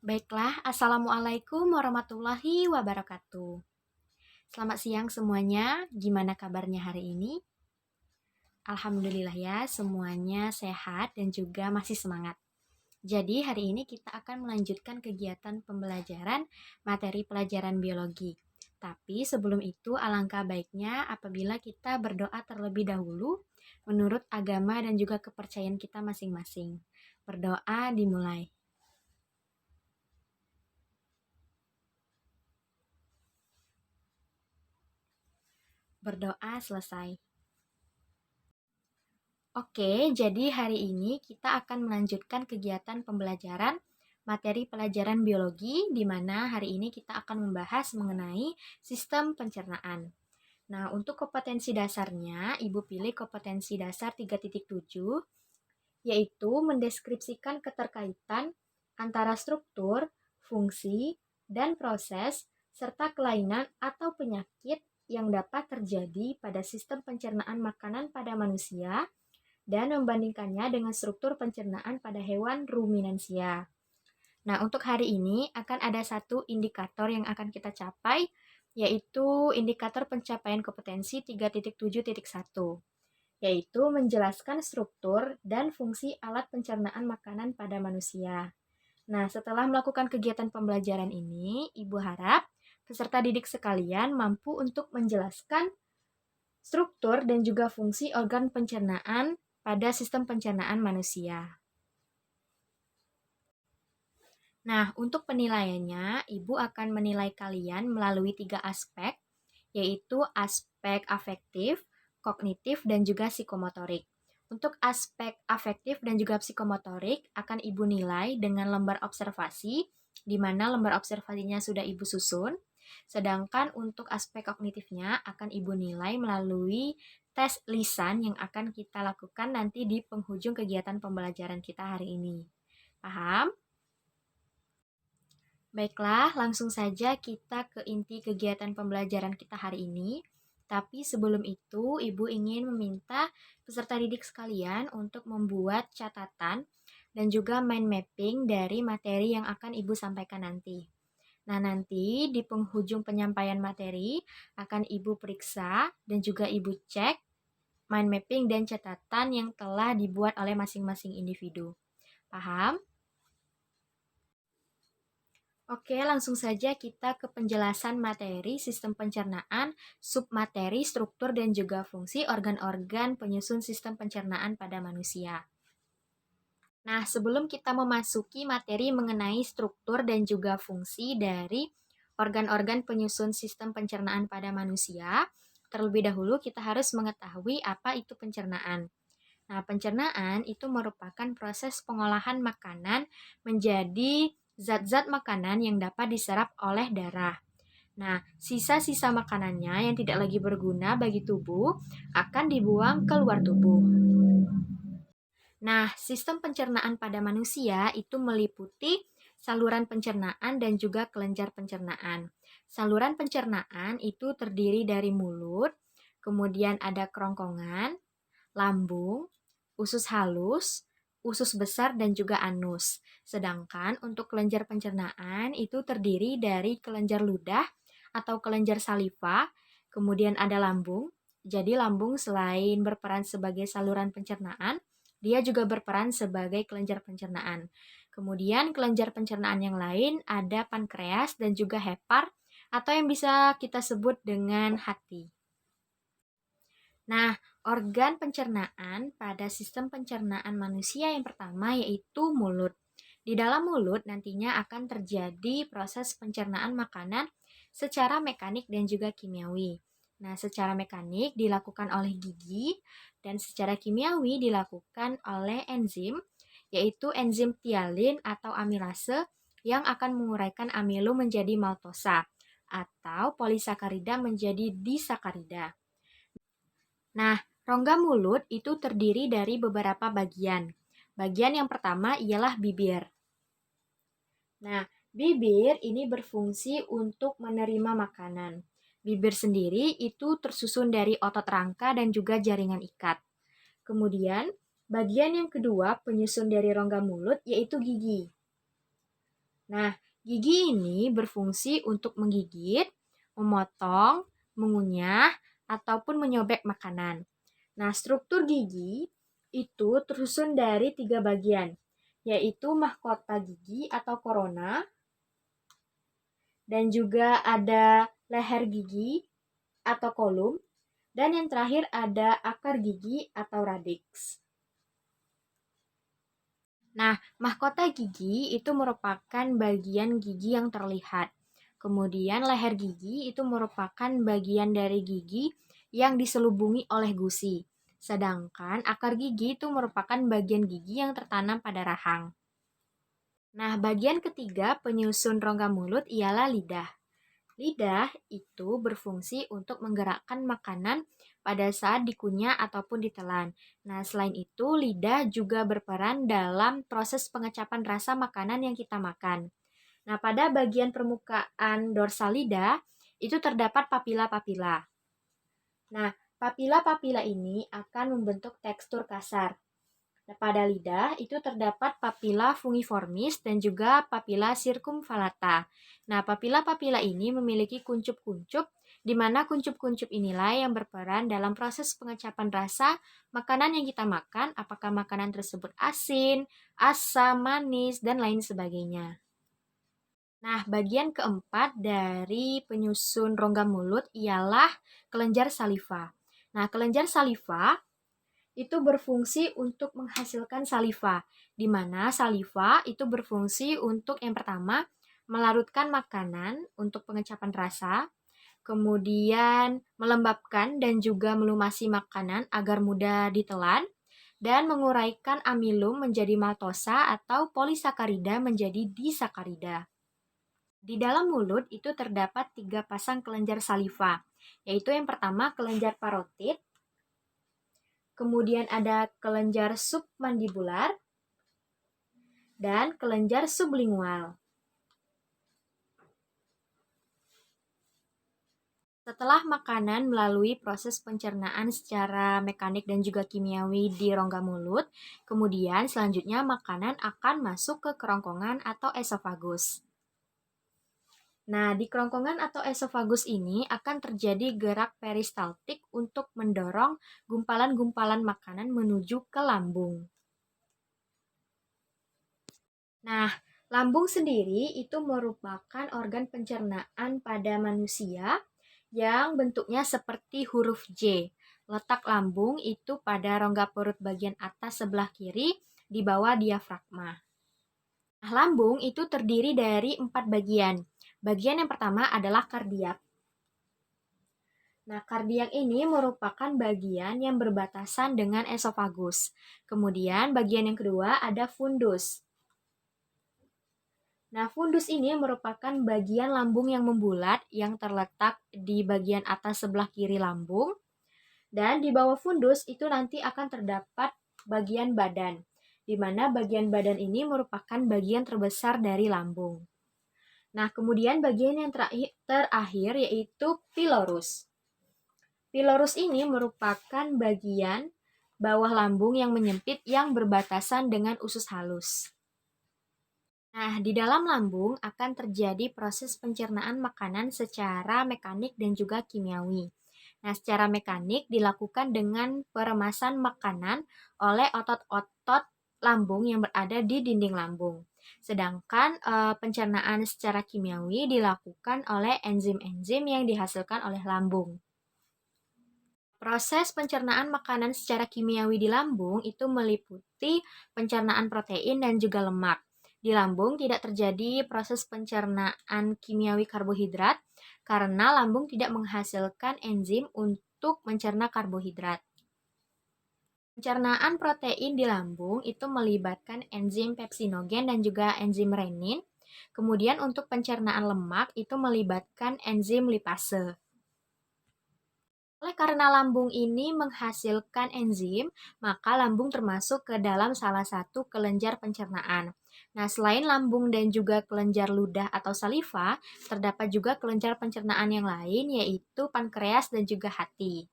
Baiklah, Assalamualaikum warahmatullahi wabarakatuh. Selamat siang semuanya, gimana kabarnya hari ini? Alhamdulillah ya, semuanya sehat dan juga masih semangat. Jadi hari ini kita akan melanjutkan kegiatan pembelajaran materi pelajaran biologi. Tapi sebelum itu alangkah baiknya apabila kita berdoa terlebih dahulu menurut agama dan juga kepercayaan kita masing-masing. Berdoa dimulai. Berdoa selesai. Oke, jadi hari ini kita akan melanjutkan kegiatan pembelajaran materi pelajaran biologi, di mana hari ini kita akan membahas mengenai sistem pencernaan. Nah, untuk kompetensi dasarnya, Ibu pilih kompetensi dasar 3.7, yaitu mendeskripsikan keterkaitan antara struktur, fungsi, dan proses, serta kelainan atau penyakit yang dapat terjadi pada sistem pencernaan makanan pada manusia, dan membandingkannya dengan struktur pencernaan pada hewan ruminansia. Nah, untuk hari ini akan ada satu indikator yang akan kita capai, yaitu indikator pencapaian kompetensi 3.7.1, yaitu menjelaskan struktur dan fungsi alat pencernaan makanan pada manusia. Nah, setelah melakukan kegiatan pembelajaran ini, Ibu harap peserta didik sekalian mampu untuk menjelaskan struktur dan juga fungsi organ pencernaan pada sistem pencernaan manusia. Nah, untuk penilaiannya, Ibu akan menilai kalian melalui 3 aspek, yaitu aspek afektif, kognitif, dan juga psikomotorik. Untuk aspek afektif dan juga psikomotorik akan Ibu nilai dengan lembar observasi, di mana lembar observasinya sudah Ibu susun. Sedangkan untuk aspek kognitifnya akan Ibu nilai melalui tes lisan yang akan kita lakukan nanti di penghujung kegiatan pembelajaran kita hari ini. Paham? Baiklah, langsung saja kita ke inti kegiatan pembelajaran kita hari ini. Tapi sebelum itu, Ibu ingin meminta peserta didik sekalian untuk membuat catatan dan juga mind mapping dari materi yang akan Ibu sampaikan nanti. Nah, nanti di penghujung penyampaian materi akan Ibu periksa dan juga Ibu cek mind mapping dan catatan yang telah dibuat oleh masing-masing individu. Paham? Oke, langsung saja kita ke penjelasan materi sistem pencernaan, submateri, struktur, dan juga fungsi organ-organ penyusun sistem pencernaan pada manusia. Nah, sebelum kita memasuki materi mengenai struktur dan juga fungsi dari organ-organ penyusun sistem pencernaan pada manusia, terlebih dahulu kita harus mengetahui apa itu pencernaan. Nah, pencernaan itu merupakan proses pengolahan makanan menjadi zat-zat makanan yang dapat diserap oleh darah. Nah, sisa-sisa makanannya yang tidak lagi berguna bagi tubuh akan dibuang keluar tubuh. Nah, sistem pencernaan pada manusia itu meliputi saluran pencernaan dan juga kelenjar pencernaan. Saluran pencernaan itu terdiri dari mulut, kemudian ada kerongkongan, lambung, usus halus, usus besar, dan juga anus. Sedangkan untuk kelenjar pencernaan itu terdiri dari kelenjar ludah atau kelenjar saliva, kemudian ada lambung. Jadi lambung selain berperan sebagai saluran pencernaan, dia juga berperan sebagai kelenjar pencernaan. Kemudian kelenjar pencernaan yang lain ada pankreas dan juga hepar atau yang bisa kita sebut dengan hati. Nah, organ pencernaan pada sistem pencernaan manusia yang pertama yaitu mulut. Di dalam mulut nantinya akan terjadi proses pencernaan makanan secara mekanik dan juga kimiawi. Nah, secara mekanik dilakukan oleh gigi dan secara kimiawi dilakukan oleh enzim, yaitu enzim tialin atau amilase yang akan menguraikan amilo menjadi maltosa atau polisakarida menjadi disakarida. Nah, rongga mulut itu terdiri dari beberapa bagian. Bagian yang pertama ialah bibir. Nah, bibir ini berfungsi untuk menerima makanan. Bibir sendiri itu tersusun dari otot rangka dan juga jaringan ikat. Kemudian, bagian yang kedua penyusun dari rongga mulut yaitu gigi. Nah, gigi ini berfungsi untuk menggigit, memotong, mengunyah, ataupun menyobek makanan. Nah, struktur gigi itu tersusun dari 3 bagian, yaitu mahkota gigi atau korona, dan juga ada leher gigi atau kolum, dan yang terakhir ada akar gigi atau radix. Nah, mahkota gigi itu merupakan bagian gigi yang terlihat. Kemudian leher gigi itu merupakan bagian dari gigi yang diselubungi oleh gusi. Sedangkan akar gigi itu merupakan bagian gigi yang tertanam pada rahang. Nah, bagian ketiga penyusun rongga mulut ialah lidah. Lidah itu berfungsi untuk menggerakkan makanan pada saat dikunyah ataupun ditelan. Nah, selain itu, lidah juga berperan dalam proses pengecapan rasa makanan yang kita makan. Nah, pada bagian permukaan dorsal lidah, itu terdapat papila-papila. Nah, papila-papila ini akan membentuk tekstur kasar. Nah, pada lidah itu terdapat papila fungiformis dan juga papila circumvallata. Nah, papila-papila ini memiliki kuncup-kuncup, di mana kuncup-kuncup inilah yang berperan dalam proses pengecapan rasa makanan yang kita makan, apakah makanan tersebut asin, asam, manis, dan lain sebagainya. Nah, bagian keempat dari penyusun rongga mulut ialah kelenjar saliva. Nah, kelenjar saliva itu berfungsi untuk menghasilkan saliva, di mana saliva itu berfungsi untuk yang pertama melarutkan makanan untuk pengecapan rasa, kemudian melembabkan dan juga melumasi makanan agar mudah ditelan, dan menguraikan amilum menjadi maltosa atau polisakarida menjadi disakarida. Di dalam mulut itu terdapat 3 pasang kelenjar saliva, yaitu yang pertama kelenjar parotid, kemudian ada kelenjar submandibular, dan kelenjar sublingual. Setelah makanan melalui proses pencernaan secara mekanik dan juga kimiawi di rongga mulut, kemudian selanjutnya makanan akan masuk ke kerongkongan atau esofagus. Nah, di kerongkongan atau esofagus ini akan terjadi gerak peristaltik untuk mendorong gumpalan-gumpalan makanan menuju ke lambung. Nah, lambung sendiri itu merupakan organ pencernaan pada manusia yang bentuknya seperti huruf J. Letak lambung itu pada rongga perut bagian atas sebelah kiri di bawah diafragma. Nah, lambung itu terdiri dari 4 bagian. Bagian yang pertama adalah kardiak. Nah, kardiak ini merupakan bagian yang berbatasan dengan esofagus. Kemudian bagian yang kedua ada fundus. Nah, fundus ini merupakan bagian lambung yang membulat yang terletak di bagian atas sebelah kiri lambung. Dan di bawah fundus itu nanti akan terdapat bagian badan, di mana bagian badan ini merupakan bagian terbesar dari lambung. Nah, kemudian bagian yang terakhir yaitu pilorus. Pilorus ini merupakan bagian bawah lambung yang menyempit yang berbatasan dengan usus halus. Nah, di dalam lambung akan terjadi proses pencernaan makanan secara mekanik dan juga kimiawi. Nah, secara mekanik dilakukan dengan peremasan makanan oleh otot-otot lambung yang berada di dinding lambung. Sedangkan pencernaan secara kimiawi dilakukan oleh enzim-enzim yang dihasilkan oleh lambung. Proses pencernaan makanan secara kimiawi di lambung itu meliputi pencernaan protein dan juga lemak. Di lambung tidak terjadi proses pencernaan kimiawi karbohidrat karena lambung tidak menghasilkan enzim untuk mencerna karbohidrat. Pencernaan protein di lambung itu melibatkan enzim pepsinogen dan juga enzim renin. Kemudian untuk pencernaan lemak itu melibatkan enzim lipase. Oleh karena lambung ini menghasilkan enzim, maka lambung termasuk ke dalam salah satu kelenjar pencernaan. Nah, selain lambung dan juga kelenjar ludah atau saliva, terdapat juga kelenjar pencernaan yang lain yaitu pankreas dan juga hati.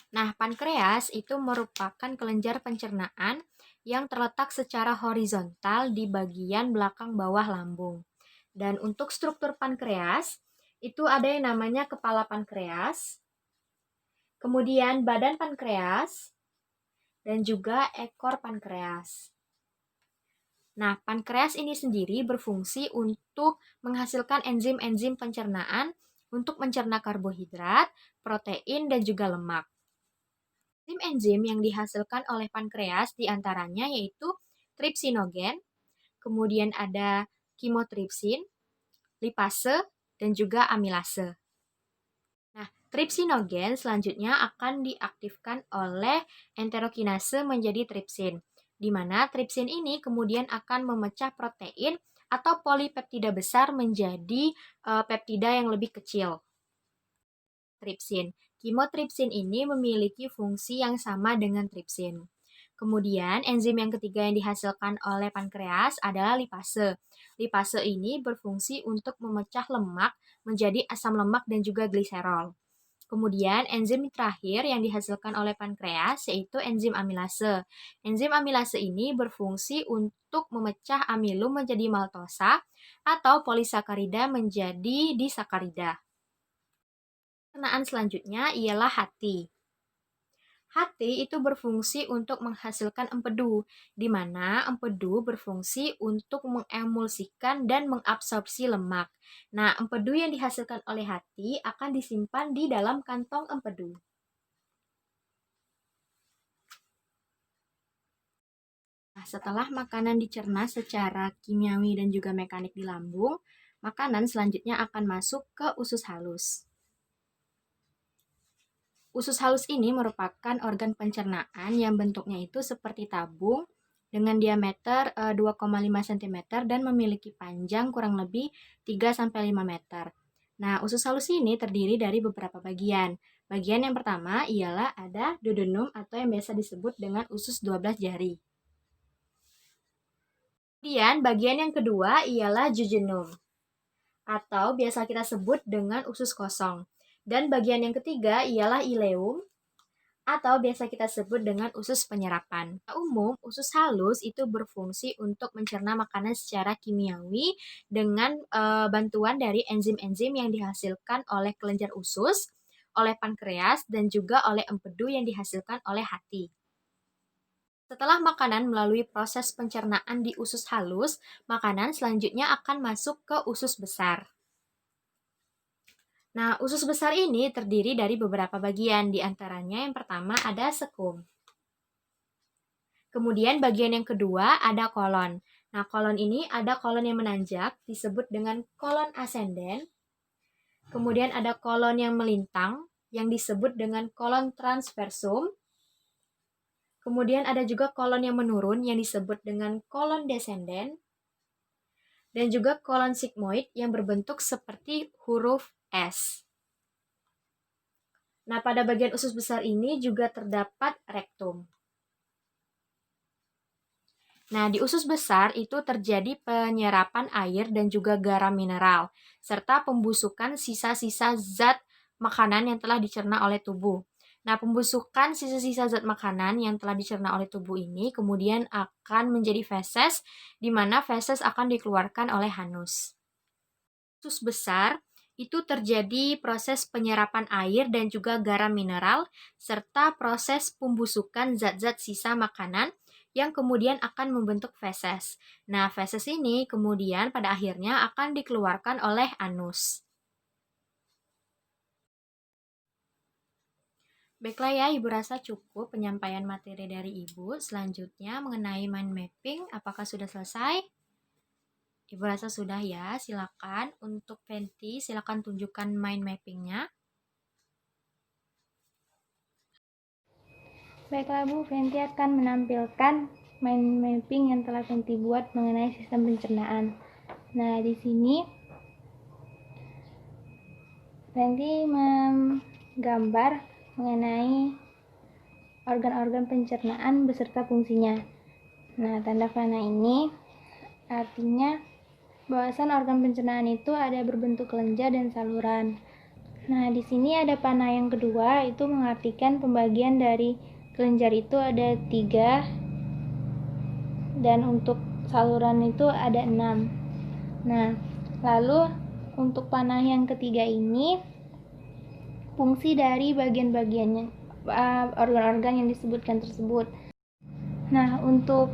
Nah, pankreas itu merupakan kelenjar pencernaan yang terletak secara horizontal di bagian belakang bawah lambung. Dan untuk struktur pankreas, itu ada yang namanya kepala pankreas, kemudian badan pankreas, dan juga ekor pankreas. Nah, pankreas ini sendiri berfungsi untuk menghasilkan enzim-enzim pencernaan untuk mencerna karbohidrat, protein, dan juga lemak. Enzim-enzim yang dihasilkan oleh pankreas diantaranya yaitu tripsinogen, kemudian ada kimotripsin, lipase, dan juga amilase. Nah, tripsinogen selanjutnya akan diaktifkan oleh enterokinase menjadi tripsin, di mana tripsin ini kemudian akan memecah protein atau polipeptida besar menjadi peptida yang lebih kecil. Tripsin. Kimotripsin ini memiliki fungsi yang sama dengan tripsin. Kemudian, enzim yang ketiga yang dihasilkan oleh pankreas adalah lipase. Lipase ini berfungsi untuk memecah lemak menjadi asam lemak dan juga gliserol. Kemudian, enzim terakhir yang dihasilkan oleh pankreas yaitu enzim amilase. Enzim amilase ini berfungsi untuk memecah amilum menjadi maltosa atau polisakarida menjadi disakarida. Pencernaan selanjutnya ialah hati. Hati itu berfungsi untuk menghasilkan empedu, di mana empedu berfungsi untuk mengemulsikan dan mengabsorpsi lemak. Nah, empedu yang dihasilkan oleh hati akan disimpan di dalam kantong empedu. Nah, setelah makanan dicerna secara kimiawi dan juga mekanik di lambung, makanan selanjutnya akan masuk ke usus halus. Usus halus ini merupakan organ pencernaan yang bentuknya itu seperti tabung dengan diameter 2,5 cm dan memiliki panjang kurang lebih 3-5 meter. Nah, usus halus ini terdiri dari beberapa bagian. Bagian yang pertama ialah ada duodenum atau yang biasa disebut dengan usus 12 jari. Kemudian bagian yang kedua ialah jejunum atau biasa kita sebut dengan usus kosong. Dan bagian yang ketiga ialah ileum atau biasa kita sebut dengan usus penyerapan. Umum, usus halus itu berfungsi untuk mencerna makanan secara kimiawi dengan bantuan dari enzim-enzim yang dihasilkan oleh kelenjar usus, oleh pankreas, dan juga oleh empedu yang dihasilkan oleh hati. Setelah makanan melalui proses pencernaan di usus halus, makanan selanjutnya akan masuk ke usus besar. Nah, usus besar ini terdiri dari beberapa bagian, di antaranya yang pertama ada sekum. Kemudian bagian yang kedua ada kolon. Nah, kolon ini ada kolon yang menanjak, disebut dengan kolon asenden. Kemudian ada kolon yang melintang, yang disebut dengan kolon transversum. Kemudian ada juga kolon yang menurun, yang disebut dengan kolon descenden. Dan juga kolon sigmoid yang berbentuk seperti huruf S. Nah, pada bagian usus besar ini juga terdapat rektum. Nah, di usus besar itu terjadi penyerapan air dan juga garam mineral, serta pembusukan sisa-sisa zat makanan yang telah dicerna oleh tubuh. Nah, pembusukan sisa-sisa zat makanan yang telah dicerna oleh tubuh ini kemudian akan menjadi feses, di mana feses akan dikeluarkan oleh anus. Usus besar itu terjadi proses penyerapan air dan juga garam mineral, serta proses pembusukan zat-zat sisa makanan yang kemudian akan membentuk feses. Nah, feses ini kemudian pada akhirnya akan dikeluarkan oleh anus. Baiklah ya, Ibu rasa cukup penyampaian materi dari Ibu. Selanjutnya mengenai mind mapping, apakah sudah selesai? Ibu rasa sudah ya, silakan. Untuk Fenty, silakan tunjukkan mind mappingnya. Baiklah Bu, Fenty akan menampilkan mind mapping yang telah Fenty buat mengenai sistem pencernaan. Nah, di sini Fenty menggambar mengenai organ-organ pencernaan beserta fungsinya. Nah, tanda panah ini artinya bahwasan organ pencernaan itu ada berbentuk kelenjar dan saluran. Nah, di sini ada panah yang kedua, itu mengartikan pembagian dari kelenjar itu ada 3, dan untuk saluran itu ada 6. Nah, lalu untuk panah yang ketiga ini, fungsi dari bagian-bagiannya, organ-organ yang disebutkan tersebut. Nah, untuk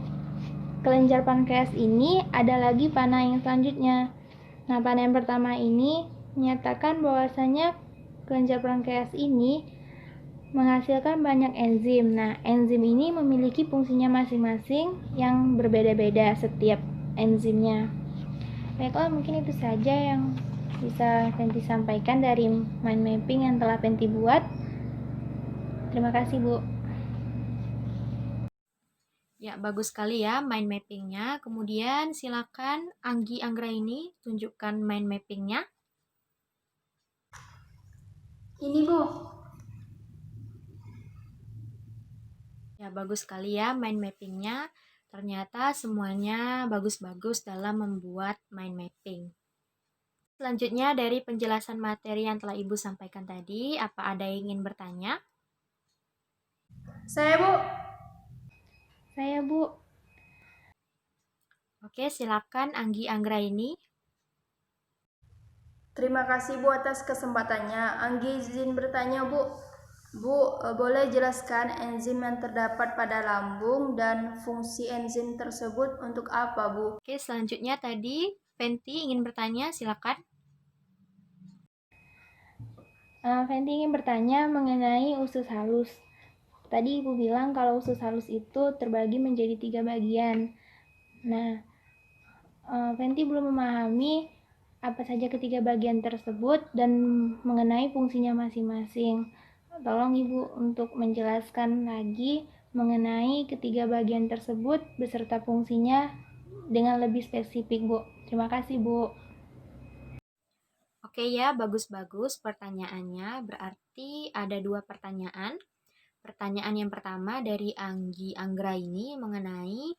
kelenjar pankreas ini ada lagi panah yang selanjutnya. Nah, panah yang pertama ini menyatakan bahwasanya kelenjar pankreas ini menghasilkan banyak enzim. Nah, enzim ini memiliki fungsinya masing-masing yang berbeda-beda setiap enzimnya. Baiklah, mungkin itu saja yang bisa Fenty sampaikan dari mind mapping yang telah Fenty buat. Terima kasih, Bu. Ya, bagus sekali ya mind mappingnya. Kemudian silakan Anggi Anggraini tunjukkan mind mappingnya. Ini, Bu. Ya, bagus sekali ya mind mappingnya. Ternyata semuanya bagus-bagus dalam membuat mind mapping. Selanjutnya dari penjelasan materi yang telah Ibu sampaikan tadi, apa ada yang ingin bertanya? Saya, Bu. Saya, Bu. Oke, silakan Anggi Anggraini. Terima kasih Bu atas kesempatannya. Anggi izin bertanya Bu. Bu, boleh jelaskan enzim yang terdapat pada lambung dan fungsi enzim tersebut untuk apa Bu? Oke, selanjutnya tadi Fenty ingin bertanya, silakan. Fenty ingin bertanya mengenai usus halus. Tadi Ibu bilang kalau usus halus itu terbagi menjadi 3 bagian. Nah, Fenty belum memahami apa saja ketiga bagian tersebut dan mengenai fungsinya masing-masing. Tolong Ibu untuk menjelaskan lagi mengenai ketiga bagian tersebut beserta fungsinya dengan lebih spesifik, Bu. Terima kasih, Bu. Oke ya, bagus-bagus pertanyaannya. Berarti ada 2 pertanyaan. Pertanyaan yang pertama dari Anggi Anggraini mengenai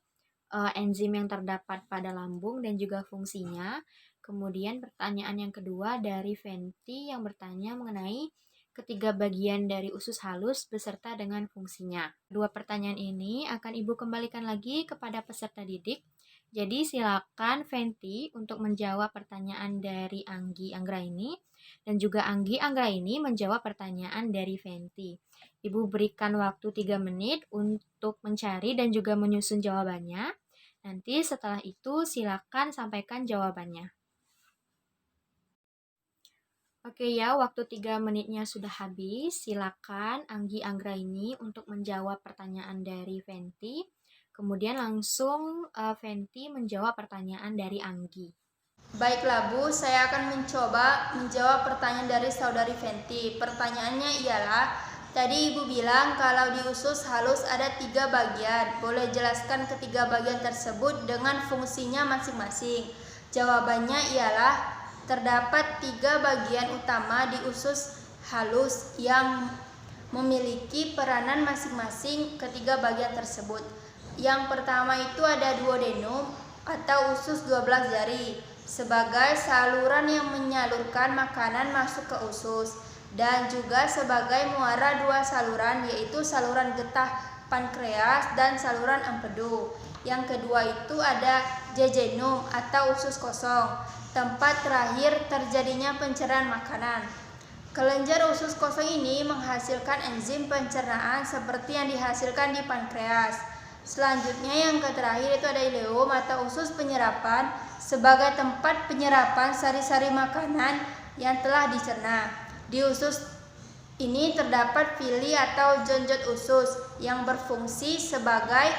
enzim yang terdapat pada lambung dan juga fungsinya. Kemudian pertanyaan yang kedua dari Fenty yang bertanya mengenai ketiga bagian dari usus halus beserta dengan fungsinya. Dua pertanyaan ini akan Ibu kembalikan lagi kepada peserta didik. Jadi silakan Fenty untuk menjawab pertanyaan dari Anggi Anggraini dan juga Anggi Anggraini menjawab pertanyaan dari Fenty. Ibu berikan waktu 3 menit untuk mencari dan juga menyusun jawabannya. Nanti setelah itu silakan sampaikan jawabannya. Oke ya, waktu 3 menitnya sudah habis. Silakan Anggi Anggraini untuk menjawab pertanyaan dari Fenty. Kemudian langsung Fenty menjawab pertanyaan dari Anggi. Baiklah Bu, saya akan mencoba menjawab pertanyaan dari saudari Fenty. Pertanyaannya ialah, tadi Ibu bilang kalau di usus halus ada 3 bagian. Boleh jelaskan ketiga bagian tersebut dengan fungsinya masing-masing. Jawabannya ialah terdapat 3 bagian utama di usus halus yang memiliki peranan masing-masing ketiga bagian tersebut. Yang pertama itu ada duodenum atau usus 12 jari sebagai saluran yang menyalurkan makanan masuk ke usus dan juga sebagai muara 2 saluran yaitu saluran getah pankreas dan saluran empedu. Yang kedua itu ada jejunum atau usus kosong, tempat terakhir terjadinya pencernaan makanan. Kelenjar usus kosong ini menghasilkan enzim pencernaan seperti yang dihasilkan di pankreas. Selanjutnya yang terakhir itu ada ileum atau usus penyerapan sebagai tempat penyerapan sari-sari makanan yang telah dicerna. Di usus ini terdapat villi atau jonjot usus yang berfungsi sebagai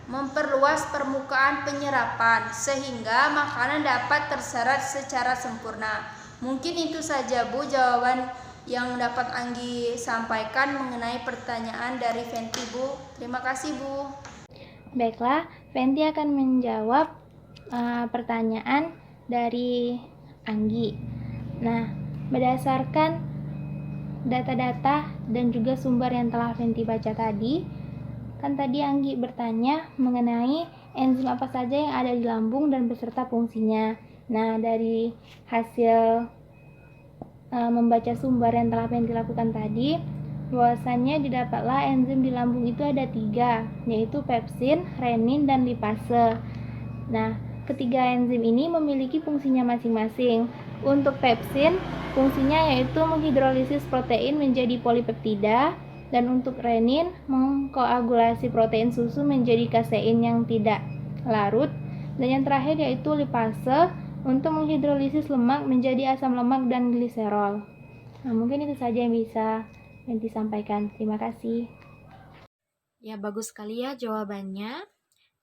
memperluas permukaan penyerapan sehingga makanan dapat terserap secara sempurna. Mungkin itu saja Bu jawaban yang dapat Anggi sampaikan mengenai pertanyaan dari Fenty Bu. Terima kasih Bu. Baiklah, Fenty akan menjawab pertanyaan dari Anggi. Nah, berdasarkan data-data dan juga sumber yang telah Fenty baca tadi, kan tadi Anggi bertanya mengenai enzim apa saja yang ada di lambung dan beserta fungsinya. Nah, dari hasil membaca sumber yang telah dilakukan tadi, bahwasannya didapatlah enzim di lambung itu ada 3, yaitu pepsin, renin, dan lipase. Nah, ketiga enzim ini memiliki fungsinya masing-masing. Untuk pepsin, fungsinya yaitu menghidrolisis protein menjadi polipeptida, dan untuk renin, mengkoagulasi protein susu menjadi kasein yang tidak larut, dan yang terakhir yaitu lipase untuk menghidrolisis lemak menjadi asam lemak dan gliserol. Nah, mungkin itu saja yang bisa Fenty sampaikan. Terima kasih. Ya, bagus sekali ya jawabannya.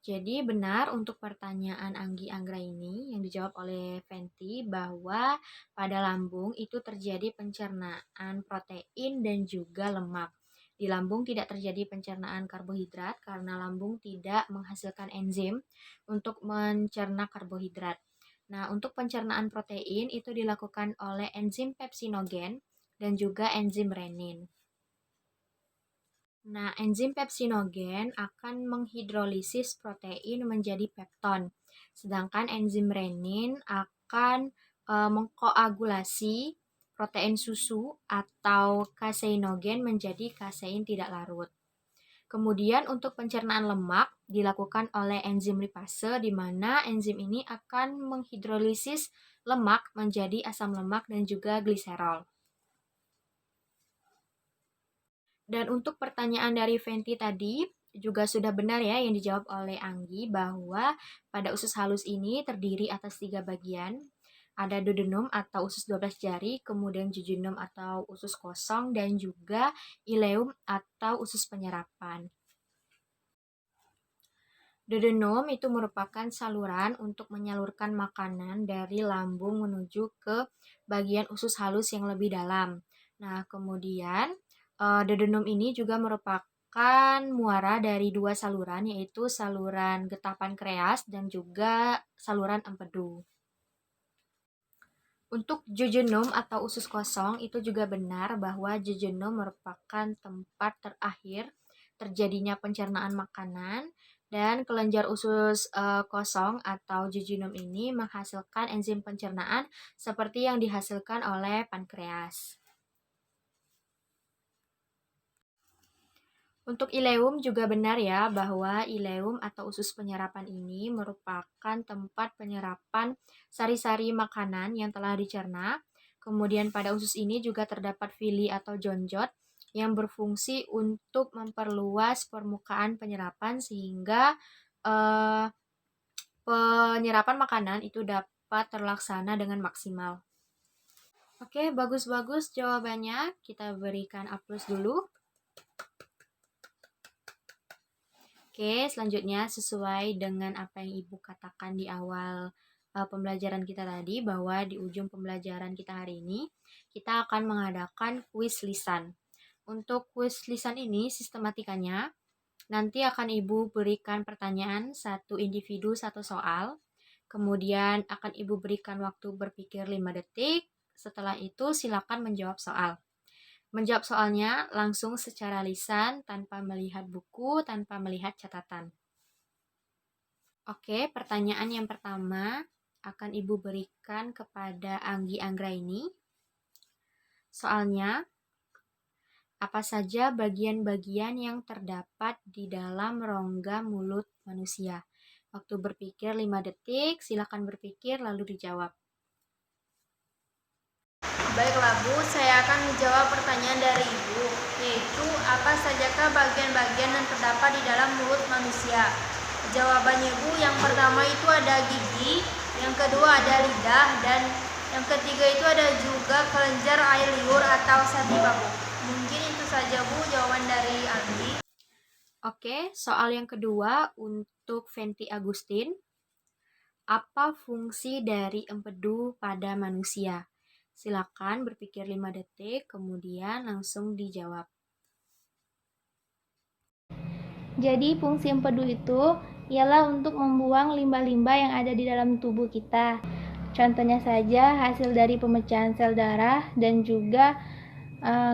Jadi benar untuk pertanyaan Anggi Anggra ini yang dijawab oleh Fenty bahwa pada lambung itu terjadi pencernaan protein dan juga lemak. Di lambung tidak terjadi pencernaan karbohidrat karena lambung tidak menghasilkan enzim untuk mencerna karbohidrat. Nah, untuk pencernaan protein itu dilakukan oleh enzim pepsinogen dan juga enzim renin. Nah, enzim pepsinogen akan menghidrolisis protein menjadi pepton, sedangkan enzim renin akan mengkoagulasi protein susu atau kaseinogen menjadi kasein tidak larut. Kemudian untuk pencernaan lemak dilakukan oleh enzim lipase, di mana enzim ini akan menghidrolisis lemak menjadi asam lemak dan juga gliserol. Dan untuk pertanyaan dari Fenty tadi juga sudah benar ya yang dijawab oleh Anggi bahwa pada usus halus ini terdiri atas 3 bagian. Ada duodenum atau usus 12 jari, kemudian jejunum atau usus kosong, dan juga ileum atau usus penyerapan. Duodenum itu merupakan saluran untuk menyalurkan makanan dari lambung menuju ke bagian usus halus yang lebih dalam. Nah, kemudian duodenum ini juga merupakan muara dari 2 saluran, yaitu saluran getah pankreas dan juga saluran empedu. Untuk jejunum atau usus kosong itu juga benar bahwa jejunum merupakan tempat terakhir terjadinya pencernaan makanan, dan kelenjar usus kosong atau jejunum ini menghasilkan enzim pencernaan seperti yang dihasilkan oleh pankreas. Untuk ileum juga benar ya bahwa ileum atau usus penyerapan ini merupakan tempat penyerapan sari-sari makanan yang telah dicerna. Kemudian pada usus ini juga terdapat villi atau jonjot yang berfungsi untuk memperluas permukaan penyerapan sehingga penyerapan makanan itu dapat terlaksana dengan maksimal. Oke, bagus-bagus jawabannya. Kita berikan aplaus dulu. Oke, selanjutnya sesuai dengan apa yang Ibu katakan di awal pembelajaran kita tadi, bahwa di ujung pembelajaran kita hari ini, kita akan mengadakan kuis lisan. Untuk kuis lisan ini, sistematikanya, nanti akan Ibu berikan pertanyaan satu individu satu soal, kemudian akan Ibu berikan waktu berpikir 5 detik, setelah itu silakan menjawab soal. Menjawab soalnya langsung secara lisan, tanpa melihat buku, tanpa melihat catatan. Oke, pertanyaan yang pertama akan Ibu berikan kepada Anggi Anggra ini. Soalnya, apa saja bagian-bagian yang terdapat di dalam rongga mulut manusia? Waktu berpikir 5 detik, silakan berpikir lalu dijawab. Baiklah Bu, saya akan menjawab pertanyaan dari Ibu, yaitu apa sajakah bagian-bagian yang terdapat di dalam mulut manusia? Jawabannya Bu, yang pertama itu ada gigi, yang kedua ada lidah, dan yang ketiga itu ada juga kelenjar air liur atau sati babuk. Mungkin itu saja Bu jawaban dari Anggi. Oke, soal yang kedua untuk Fenty Agustin. Apa fungsi dari empedu pada manusia? Silakan berpikir 5 detik, kemudian langsung dijawab. Jadi fungsi empedu itu ialah untuk membuang limbah-limbah yang ada di dalam tubuh kita. Contohnya saja hasil dari pemecahan sel darah dan juga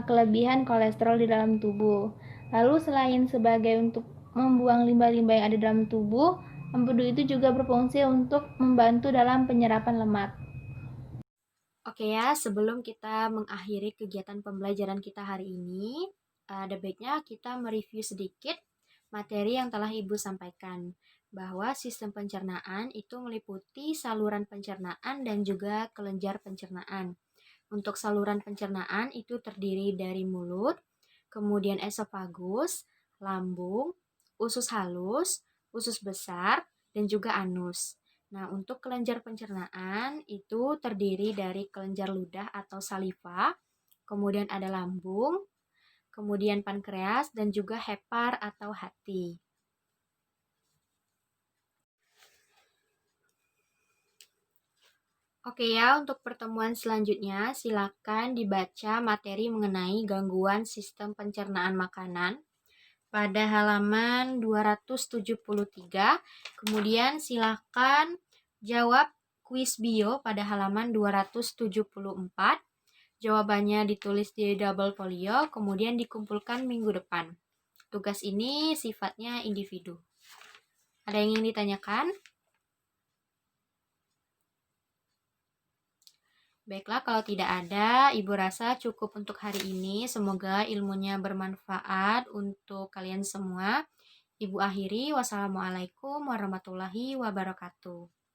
kelebihan kolesterol di dalam tubuh. Lalu selain sebagai untuk membuang limbah-limbah yang ada dalam tubuh, empedu itu juga berfungsi untuk membantu dalam penyerapan lemak. Oke ya, sebelum kita mengakhiri kegiatan pembelajaran kita hari ini, ada baiknya kita mereview sedikit materi yang telah Ibu sampaikan, bahwa sistem pencernaan itu meliputi saluran pencernaan dan juga kelenjar pencernaan. Untuk saluran pencernaan itu terdiri dari mulut, kemudian esofagus, lambung, usus halus, usus besar, dan juga anus. Nah, untuk kelenjar pencernaan itu terdiri dari kelenjar ludah atau saliva, kemudian ada lambung, kemudian pankreas, dan juga hepar atau hati. Oke ya, untuk pertemuan selanjutnya silakan dibaca materi mengenai gangguan sistem pencernaan makanan pada halaman 273. Kemudian silakan jawab kuis bio pada halaman 274. Jawabannya ditulis di double folio, kemudian dikumpulkan minggu depan. Tugas ini sifatnya individu. Ada yang ingin ditanyakan? Baiklah, kalau tidak ada, Ibu rasa cukup untuk hari ini. Semoga ilmunya bermanfaat untuk kalian semua. Ibu akhiri, wassalamualaikum warahmatullahi wabarakatuh.